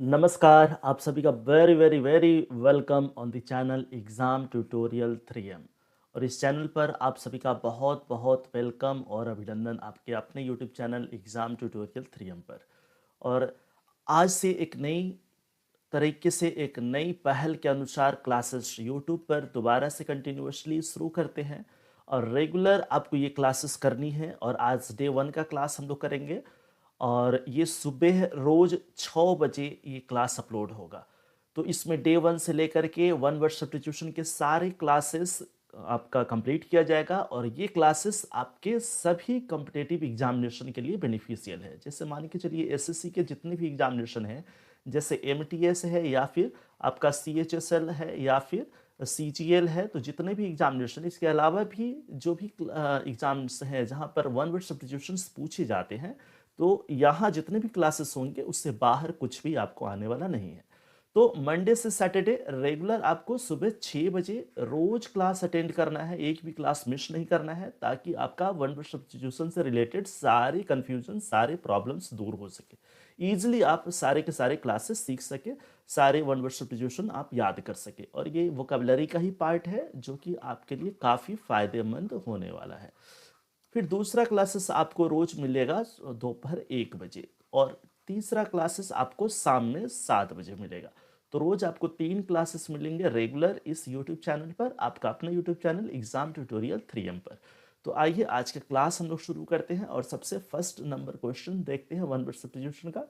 नमस्कार, आप सभी का very very very welcome on the channel exam tutorial 3M। और इस चैनल पर आप सभी का बहुत बहुत वेलकम और अभिनंदन आपके अपने YouTube channel exam tutorial 3M पर। और आज से एक नई तरीके से एक नई पहल के अनुसार क्लासेस यूट्यूब पर दोबारा से कंटिन्यूअसली शुरू करते हैं और रेगुलर आपको ये क्लासेस करनी है। और आज डे 1 का क्लास हम लोग करेंगे और ये सुबह रोज 6 बजे ये क्लास अपलोड होगा। तो इसमें डे 1 से लेकर के 1 वर्ड सब्स्टिट्यूशन के सारे क्लासेस आपका कंप्लीट किया जाएगा और ये क्लासेस आपके सभी कॉम्पिटिटिव एग्जामिनेशन के लिए बेनिफिशियल है। जैसे मान के चलिए एसएससी के जितने भी एग्जामिनेशन हैं, जैसे एमटीएस है या फिर आपका सीएचएसएल है या फिर सीजीएल है, तो जितने भी एग्जामिनेशन, इसके अलावा भी जो भी एग्जाम्स हैं जहाँ पर 1 वर्ड सब्स्टिट्यूशन पूछे जाते हैं, तो यहाँ जितने भी क्लासेस होंगे उससे बाहर कुछ भी आपको आने वाला नहीं है। तो मंडे से सैटरडे रेगुलर आपको सुबह 6 बजे रोज क्लास अटेंड करना है, एक भी क्लास मिस नहीं करना है, ताकि आपका 1 वर्ड सब्स्टिट्यूशन से रिलेटेड सारी कंफ्यूजन, सारे प्रॉब्लम्स दूर हो सके, ईजिली आप सारे के सारे क्लासेस सीख सके, सारे 1 वर्ड सब्स्टिट्यूशन आप याद कर सके। और ये वोकेबलरी का ही पार्ट है जो कि आपके लिए काफ़ी फायदेमंद होने वाला है। फिर दूसरा क्लासेस आपको रोज मिलेगा दोपहर 1 बजे, और तीसरा क्लासेस आपको शाम में 7 बजे मिलेगा। तो रोज आपको 3 क्लासेस मिलेंगे रेगुलर इस यूट्यूब चैनल पर, आपका अपना YouTube channel exam tutorial 3M पर। तो आइए आज का क्लास हम लोग शुरू करते हैं और सबसे फर्स्ट नंबर क्वेश्चन देखते हैं 1 वर्ड सब्स्टिट्यूशन का।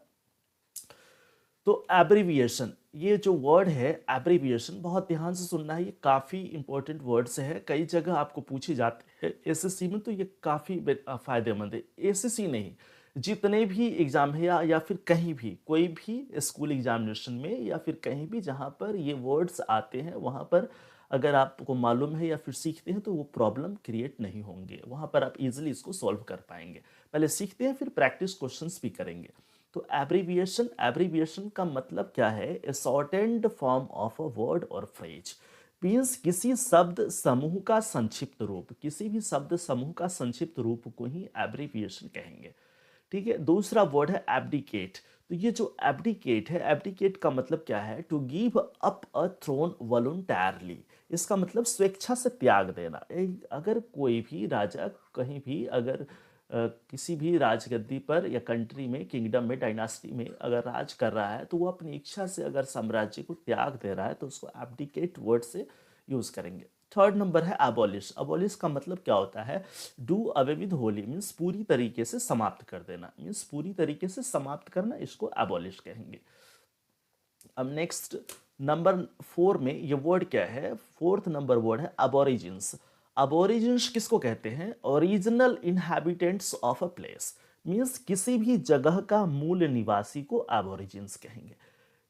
तो एब्रीविएशन, ये जो वर्ड है एब्रीविएशन, बहुत ध्यान से सुनना है, ये काफ़ी इंपॉर्टेंट वर्ड्स है, कई जगह आपको पूछे जाते हैं एसएससी में, तो ये काफ़ी फायदेमंद है। एसएससी नहीं, जितने भी एग्जाम है या फिर कहीं भी कोई भी स्कूल एग्जामिनेशन में या फिर कहीं भी जहाँ पर ये वर्ड्स आते हैं, वहाँ पर अगर आपको मालूम है या फिर सीखते हैं तो वो प्रॉब्लम क्रिएट नहीं होंगे, वहाँ पर आप इजीली इसको सॉल्व कर पाएंगे। पहले सीखते हैं फिर प्रैक्टिस क्वेश्चंस भी करेंगे। तो एब्रीविएशन, एब्रीविएशन का मतलब क्या है? A shortened form of a word or phrase, means किसी शब्द समूह का संक्षिप्त रूप, किसी भी शब्द समूह का संक्षिप्त रूप को ही एब्रीविएशन कहेंगे। ठीक है। दूसरा वर्ड है एब्डिकेट। तो ये जो एब्डिकेट है, एब्डिकेट का मतलब क्या है? To give up a throne voluntarily, इसका मतलब स्वेच्छा से त्याग देना। अगर कोई भी राजा कहीं भी अगर किसी भी राजगद्दी पर या कंट्री में, किंगडम में, डायनास्टी में अगर राज कर रहा है, तो वो अपनी इच्छा से अगर साम्राज्य को त्याग दे रहा है तो उसको एब्डिकेट वर्ड से यूज करेंगे। थर्ड नंबर है अबॉलिश। अबॉलिश का मतलब क्या होता है? Do away with Holi, means पूरी तरीके से समाप्त कर देना, मीन्स पूरी तरीके से समाप्त करना, इसको अबॉलिश कहेंगे। अब नेक्स्ट नंबर 4 में ये वर्ड क्या है? फोर्थ नंबर वर्ड है अबोरिजिन्स। अबोरिजिन्स किसको कहते हैं? Original inhabitants of a place, means किसी भी जगह का मूल निवासी को अबोरिजिन्स कहेंगे।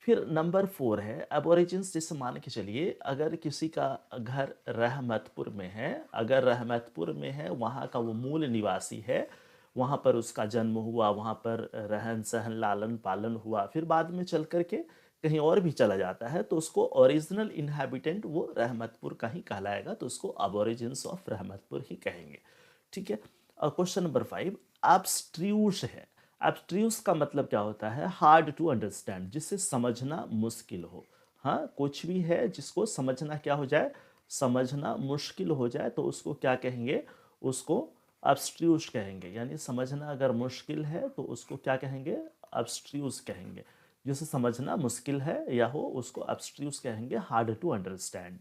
फिर नंबर 4 है एबोरिजिन्स। जैसे मान के चलिए अगर किसी का घर रहमतपुर में है, अगर रहमतपुर में है, वहाँ का वो मूल निवासी है, वहाँ पर उसका जन्म हुआ, वहाँ पर रहन सहन लालन पालन हुआ, फिर बाद में चल करके कहीं और भी चला जाता है, तो उसको ओरिजिनल इनहैबिटेंट वो रहमतपुर का ही कहलाएगा, तो उसको अबोरिजिन्स ऑफ रहमतपुर ही कहेंगे। ठीक है। और क्वेश्चन नंबर 5 एब्स्ट्रूस है। एब्स्ट्रूस का मतलब क्या होता है? हार्ड टू अंडरस्टैंड, जिसे समझना मुश्किल हो। हाँ, कुछ भी है जिसको समझना क्या हो जाए? समझना मुश्किल हो जाए, तो उसको क्या कहेंगे? उसको एब्स्ट्रूस कहेंगे। यानी समझना अगर मुश्किल है तो उसको क्या कहेंगे? एब्स्ट्रूस कहेंगे। जिसे समझना मुश्किल है या हो उसको एब्स्ट्रूस कहेंगे, hard to understand.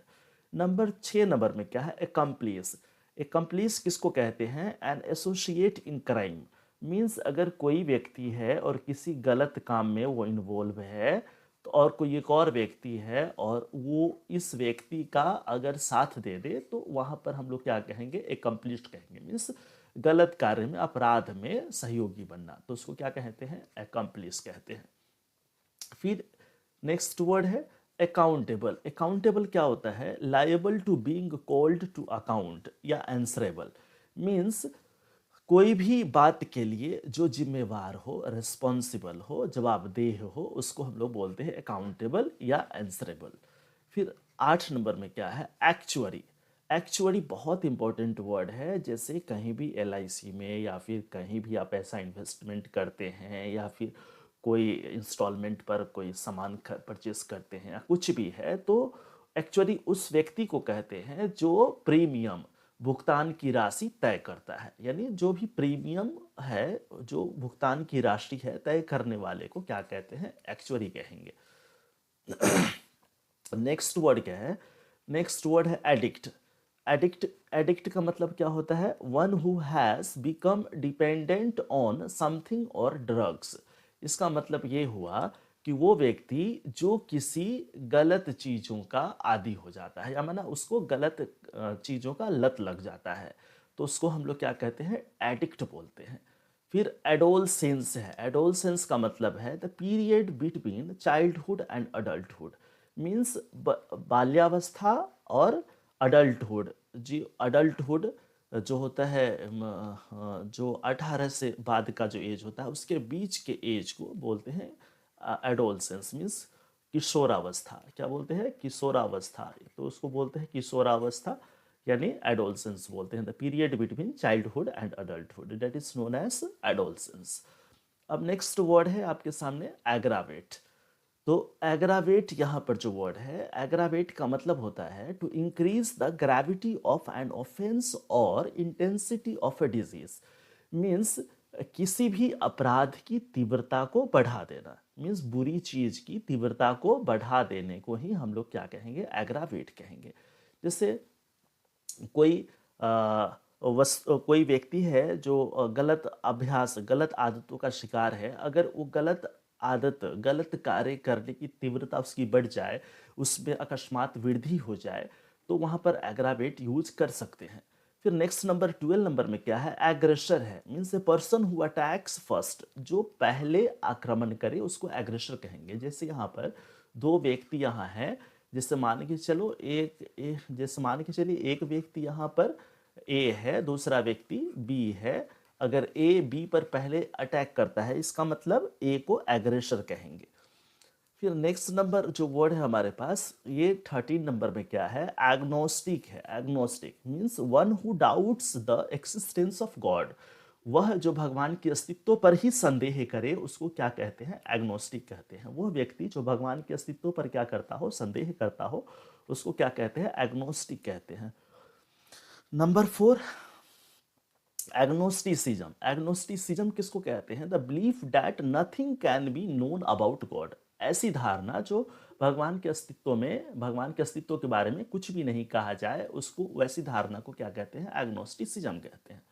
Number 6 number में क्या है? एकम्प्लिस। एकम्प्लिस किसको कहते हैं? An associate in crime, means अगर कोई व्यक्ति है और किसी गलत काम में वो इन्वॉल्व है, तो और कोई एक और व्यक्ति है और वो इस व्यक्ति का अगर साथ दे दे, तो वहाँ पर हम लोग क्या कहेंगे? एकम्प्लिस्ड कहेंगे, मीन्स गलत कार्य में, अपराध में सहयोगी बनना, तो उसको क्या कहते हैं? एकम्प्लिस कहते हैं। फिर नेक्स्ट वर्ड है अकाउंटेबल। अकाउंटेबल क्या होता है? Liable to being called to account या आंसरेबल, मीन्स कोई भी बात के लिए जो जिम्मेवार हो, रिस्पॉन्सिबल हो, जवाबदेह हो, उसको हम लोग बोलते हैं अकाउंटेबल या आंसरेबल। फिर 8 नंबर में क्या है? एक्चुअरी। एक्चुअरी बहुत इंपॉर्टेंट वर्ड है। जैसे कहीं भी एलआईसी में या फिर कहीं भी आप ऐसा इन्वेस्टमेंट करते हैं या फिर कोई इंस्टॉलमेंट पर कोई सामान परचेस करते हैं या कुछ भी है, तो एक्चुअली उस व्यक्ति को कहते हैं जो प्रीमियम भुगतान की राशि तय करता है। यानी जो भी प्रीमियम है, जो भुगतान की राशि है तय करने वाले को क्या कहते हैं, एक्चुअरी कहेंगे। नेक्स्ट वर्ड क्या है? नेक्स्ट वर्ड है एडिक्ट। एडिक्ट एडिक्ट का मतलब क्या होता है? One who has become dependent on something और ड्रग्स। इसका मतलब ये हुआ कि वो व्यक्ति जो किसी गलत चीज़ों का आदी हो जाता है, या माना उसको गलत चीज़ों का लत लग जाता है, तो उसको हम लोग क्या कहते हैं? एडिक्ट बोलते हैं। फिर एडोलसेंस है। एडोलसेंस का मतलब है the period between childhood and adulthood. Means बाल्यावस्था और अडल्टहुड। जी, अडल्टहुड जो होता है जो 18 से बाद का जो एज होता है, उसके बीच के एज को बोलते हैं एडोलसेंस। मीन्स किशोरावस्था। क्या बोलते हैं? किशोरावस्था। तो उसको बोलते हैं किशोरावस्था, यानी एडोलसेंस बोलते हैं। The period between childhood and adulthood, that is known as adolescence. अब नेक्स्ट वर्ड है आपके सामने एग्रावेट। तो एग्रावेट यहाँ पर जो वर्ड है, एग्रावेट का मतलब होता है to increase the gravity of an offence or intensity of a disease. Means किसी भी अपराध की तीव्रता को बढ़ा देना। मीन्स बुरी चीज की तीव्रता को बढ़ा देने को ही हम लोग क्या कहेंगे? एग्रावेट कहेंगे। जैसे कोई कोई व्यक्ति है जो गलत अभ्यास, गलत आदतों का शिकार है, अगर वो गलत आदत, गलत कार्य करने की तीव्रता उसकी बढ़ जाए, उसमें अकस्मात वृद्धि हो जाए, तो वहाँ पर एग्रावेट यूज कर सकते हैं। फिर नेक्स्ट नंबर 12 नंबर में क्या है? एग्रेसर है। Means a person who attacks first. जो पहले आक्रमण करे उसको एग्रेसर कहेंगे। जैसे यहाँ पर दो व्यक्ति यहाँ हैं, जैसे मान के चलो जैसे मान के चलिए एक व्यक्ति यहाँ पर ए है, दूसरा व्यक्ति बी है। अगर ए बी पर पहले अटैक करता है, इसका मतलब ए को एग्रेसर कहेंगे। फिर नेक्स्ट नंबर जो वर्ड है हमारे पास, ये 13 नंबर में क्या है? एग्नोस्टिक है। Agnostic means one who doubts the existence of God. वह जो भगवान के अस्तित्व पर ही संदेह करे, उसको क्या कहते हैं? एग्नोस्टिक कहते हैं। वह व्यक्ति जो भगवान के अस्तित्व पर क्या करता हो? संदेह करता हो, उसको क्या कहते हैं? एग्नोस्टिक कहते हैं। Number 4, agnosticism. एग्नोस्टिसिज्म किसको कहते हैं? The belief that nothing can be known about God. ऐसी धारणा जो भगवान के अस्तित्व में, भगवान के अस्तित्व के बारे में कुछ भी नहीं कहा जाए, उसको, वैसी धारणा को क्या कहते हैं? एग्नोस्टिसिज्म कहते हैं।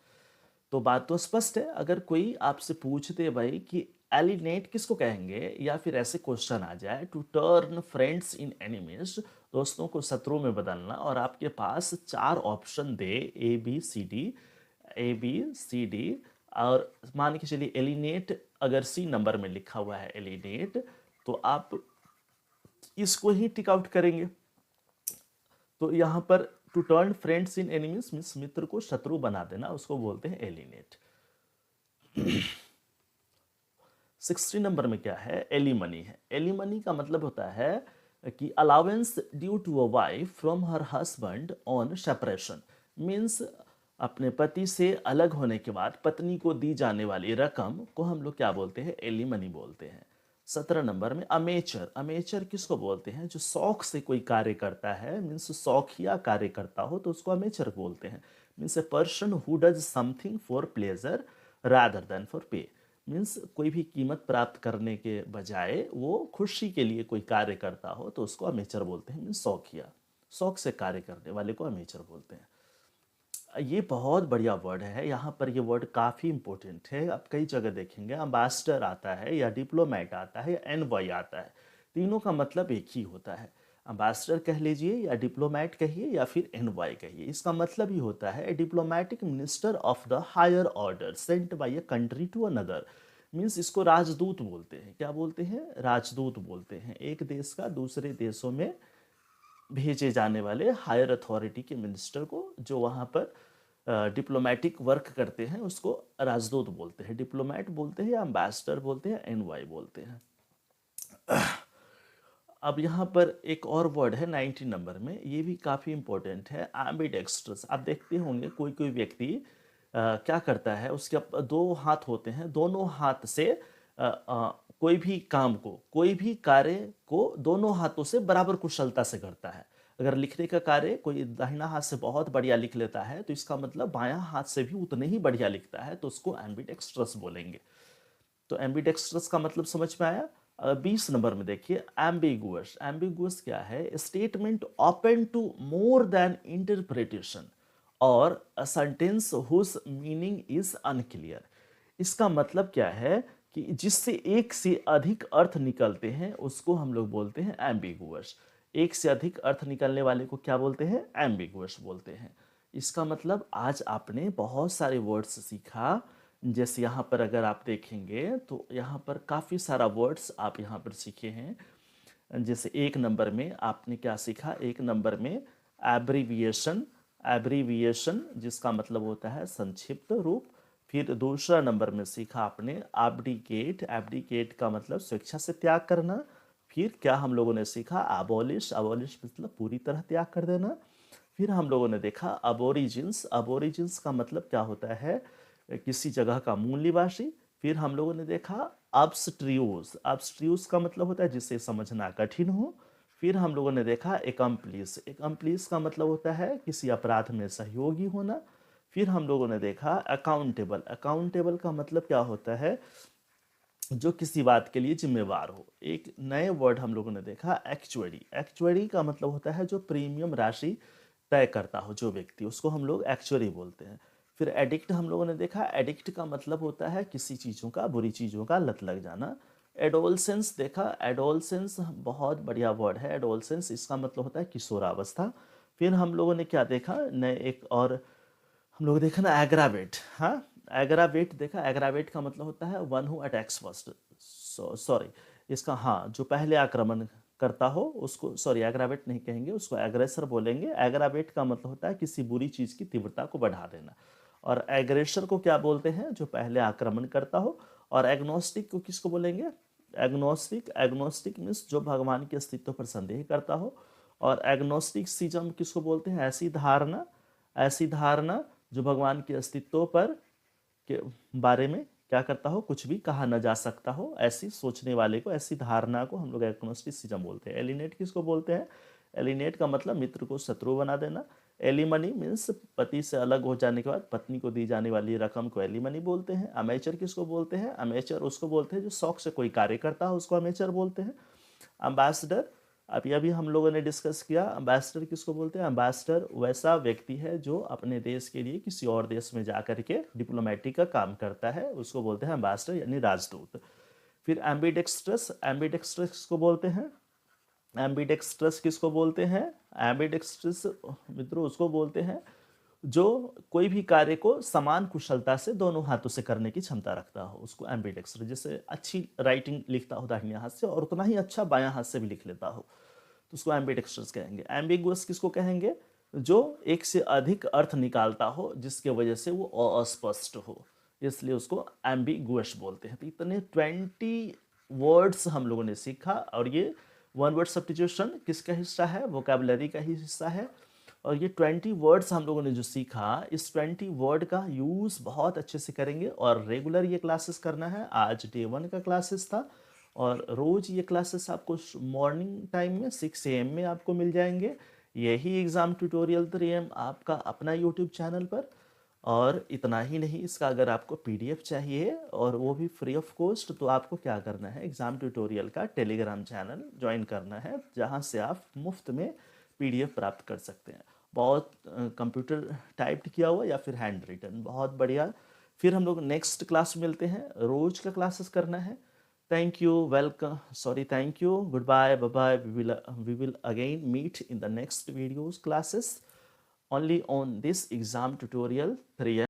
तो बात तो स्पष्ट है। अगर कोई आपसे पूछते भाई कि एलिनेट किसको कहेंगे, या फिर ऐसे क्वेश्चन आ जाए to turn friends in enemies, दोस्तों को शत्रु में बदलना, और आपके पास 4 ऑप्शन दे, A B C D, A B C D, और मान के चलिए एलिनेट अगर सी नंबर में लिखा हुआ है एलिनेट, तो आप इसको ही टिक आउट करेंगे। तो यहाँ पर to turn friends in enemies means मित्र को शत्रु बना देना, उसको बोलते हैं एलिनेट। 60 नंबर में क्या है? एलिमनी है। एलिमनी का मतलब होता है कि allowance due to a wife from her husband on separation. Means अपने पति से अलग होने के बाद पत्नी को दी जाने वाली रकम को हम लोग क्या बोलते हैं? एलिमनी बोलते हैं। 17 नंबर में अमेचर। अमेचर किसको बोलते हैं? जो शौक से कोई कार्य करता है, मीन्स शौकिया कार्य करता हो, तो उसको अमेचर बोलते हैं। Means a person who does something for pleasure rather than for पे। मीन्स कोई भी कीमत प्राप्त करने के बजाय वो खुशी के लिए कोई कार्य करता हो, तो उसको अमेचर बोलते हैं। मीन्स शौकिया, शौक से कार्य करने वाले को अमेचर बोलते हैं। ये बहुत बढ़िया वर्ड है। यहाँ पर ये वर्ड काफ़ी इंपॉर्टेंट है। आप कई जगह देखेंगे अम्बेसडर आता है, या डिप्लोमेट आता है, या एनवॉय आता है। तीनों का मतलब एक ही होता है। अम्बेसडर कह लीजिए, या डिप्लोमेट कहिए, या फिर एनवॉय कहिए। इसका मतलब ही होता है diplomatic minister of the higher order sent by a country to another. Means इसको राजदूत बोलते हैं। क्या बोलते हैं? राजदूत बोलते हैं। एक देश का दूसरे देशों में भेजे जाने वाले हायर अथॉरिटी के मिनिस्टर को, जो वहाँ पर डिप्लोमेटिक वर्क करते हैं, उसको राजदूत बोलते हैं। डिप्लोमेट बोलते हैं, या एम्बेसडर बोलते हैं, एनवाई बोलते हैं। अब यहाँ पर एक और वर्ड है 19 नंबर में, ये भी काफ़ी इंपॉर्टेंट है, एम्बिडेक्स्ट्रस। आप देखते होंगे कोई कोई व्यक्ति क्या करता है, उसके 2 हाथ होते हैं, दोनों हाथ से कोई भी काम को, कोई भी कार्य को दोनों हाथों से बराबर कुशलता से करता है। अगर लिखने का कार्य कोई दाहिना हाथ से बहुत बढ़िया लिख लेता है तो इसका मतलब बायां हाथ से भी उतने ही बढ़िया लिखता है, तो उसको एम्बिडेक्स्ट्रस बोलेंगे। तो एम्बिडेक्स्ट्रस का मतलब समझ में आया। 20 नंबर में देखिए एम्बिगुअस। एम्बिगुअस क्या है? Statement open to more than interpretation or a sentence whose meaning is unclear. इसका मतलब क्या है कि जिससे एक से अधिक अर्थ निकलते हैं उसको हम लोग बोलते हैं एम्बिगुअस। एक से अधिक अर्थ निकलने वाले को क्या बोलते हैं? एम्बिगुअस बोलते हैं। इसका मतलब आज आपने बहुत सारे वर्ड्स सीखा। जैसे यहाँ पर अगर आप देखेंगे तो यहाँ पर काफ़ी सारा वर्ड्स आप यहाँ पर सीखे हैं। जैसे 1 नंबर में आपने क्या सीखा? 1 नंबर में एब्रीविएशन। एब्रीविएशन जिसका मतलब होता है संक्षिप्त रूप। फिर दूसरा नंबर में सीखा आपने एब्डिकेट। एब्डिकेट का मतलब स्वेच्छा से त्याग करना। फिर क्या हम लोगों ने सीखा? अबॉलिश। अबॉलिश मतलब पूरी तरह त्याग कर देना। फिर हम लोगों ने देखा अबोरिजिन्स। अबोरिजिन्स का मतलब क्या होता है? किसी जगह का मूल निवासी। फिर हम लोगों ने देखा अब्स्ट्रियूज। अब्स्ट्रियूज का मतलब होता है जिसे समझना कठिन हो। फिर हम लोगों ने देखा एकम्प्लिस। एकम्प्लिस का मतलब होता है किसी अपराध में सहयोगी होना। फिर हम लोगों ने देखा अकाउंटेबल। अकाउंटेबल का मतलब क्या होता है? जो किसी बात के लिए जिम्मेवार हो। एक नए वर्ड हम लोगों ने देखा एक्चुअरी। एक्चुअरी का मतलब होता है जो प्रीमियम राशि तय करता हो जो व्यक्ति, उसको हम लोग एक्चुअरी बोलते हैं। फिर एडिक्ट हम लोगों ने देखा। एडिक्ट का मतलब होता है किसी चीज़ों का, बुरी चीज़ों का लत लग जाना। एडोलसेंस देखा। एडोलसेंस बहुत बढ़िया वर्ड है। एडोलसेंस इसका मतलब होता है किशोरावस्था। फिर हम लोगों ने क्या देखा? नए एक और हम लोग देखा ना एग्रावेट। हाँ, एग्रावेट देखा। एग्रावेट का मतलब होता है one who attacks first. Sorry, इसका हाँ जो पहले आक्रमण करता हो उसको, सॉरी एग्रावेट नहीं कहेंगे, उसको एग्रेसर बोलेंगे। एग्रावेट का मतलब होता है किसी बुरी चीज़ की तीव्रता को बढ़ा देना। और एग्रेसर को क्या बोलते हैं? जो पहले आक्रमण करता हो। और एग्नोस्टिक को किसको बोलेंगे? एग्नोस्टिक। एग्नोस्टिक मीन्स जो भगवान के अस्तित्व पर संदेह करता हो। और एग्नोस्टिसिज्म किसको बोलते हैं? ऐसी धारणा, ऐसी धारणा जो भगवान के अस्तित्व पर के बारे में क्या करता हो? कुछ भी कहा न जा सकता हो, ऐसी सोचने वाले को, ऐसी धारणा को हम लोग एग्नोस्टिसिज्म बोलते हैं। एलिनेट किसको बोलते हैं? एलिनेट का मतलब मित्र को शत्रु बना देना। एलिमनी मीन्स पति से अलग हो जाने के बाद पत्नी को दी जाने वाली रकम को एलिमनी बोलते हैं। अमेचर किसको बोलते हैं? अमेचर उसको बोलते हैं जो शौक से कोई कार्य करता हो, उसको अमेचर बोलते हैं। अम्बेसडर अभी अभी हम लोगों ने डिस्कस किया। अम्बेसडर किसको बोलते हैं? अम्बेसडर वैसा व्यक्ति है जो अपने देश के लिए किसी और देश में जा कर के डिप्लोमेटिक का काम करता है, उसको बोलते हैं अम्बेसडर यानी राजदूत। फिर एम्बिडेक्स्ट्रस। एम्बिडेक्स्ट्रस किसको बोलते हैं? एम्बिडेक्स्ट्रस किसको बोलते हैं? एम्बिडेक्स्ट्रस मित्रों उसको बोलते हैं जो कोई भी कार्य को समान कुशलता से दोनों हाथों से करने की क्षमता रखता हो, उसको एम्बिडेक्स्ट्रस। जैसे अच्छी राइटिंग लिखता हो दाहिने हाथ से और उतना ही अच्छा बायां हाथ से भी लिख लेता हो, तो उसको एम्बिडेक्स्ट्रस कहेंगे। एम्बिगुअस किसको कहेंगे? जो एक से अधिक अर्थ निकालता हो जिसके वजह से वो अस्पष्ट हो, इसलिए उसको एम्बिगुअस बोलते हैं। तो इतने 20 वर्ड्स हम लोगों ने सीखा। और ये वन वर्ड सब्स्टिट्यूशन किसका हिस्सा है? वोकैबुलरी का ही हिस्सा है। और ये 20 वर्ड्स हम लोगों ने जो सीखा, इस 20 वर्ड का यूज़ बहुत अच्छे से करेंगे और रेगुलर ये क्लासेस करना है। आज डे 1 का क्लासेस था और रोज़ ये क्लासेस आपको मॉर्निंग टाइम में 6 AM में आपको मिल जाएंगे। यही एग्ज़ाम ट्यूटोरियल 3M आपका अपना यूट्यूब चैनल पर। और इतना ही नहीं, इसका अगर आपको PDF चाहिए और वो भी फ्री ऑफ कॉस्ट, तो आपको क्या करना है? एग्ज़ाम ट्यूटोरियल का टेलीग्राम चैनल ज्वाइन करना है, जहाँ से आप मुफ्त में PDF प्राप्त कर सकते हैं। बहुत कंप्यूटर टाइप्ड किया हुआ या फिर हैंड रिटन, बहुत बढ़िया। फिर हम लोग नेक्स्ट क्लास में मिलते हैं। रोज का क्लासेस करना है। Thank you, welcome, sorry, thank you, good bye, bye bye. We will again meet in the next videos classes only on this exam tutorial 3M.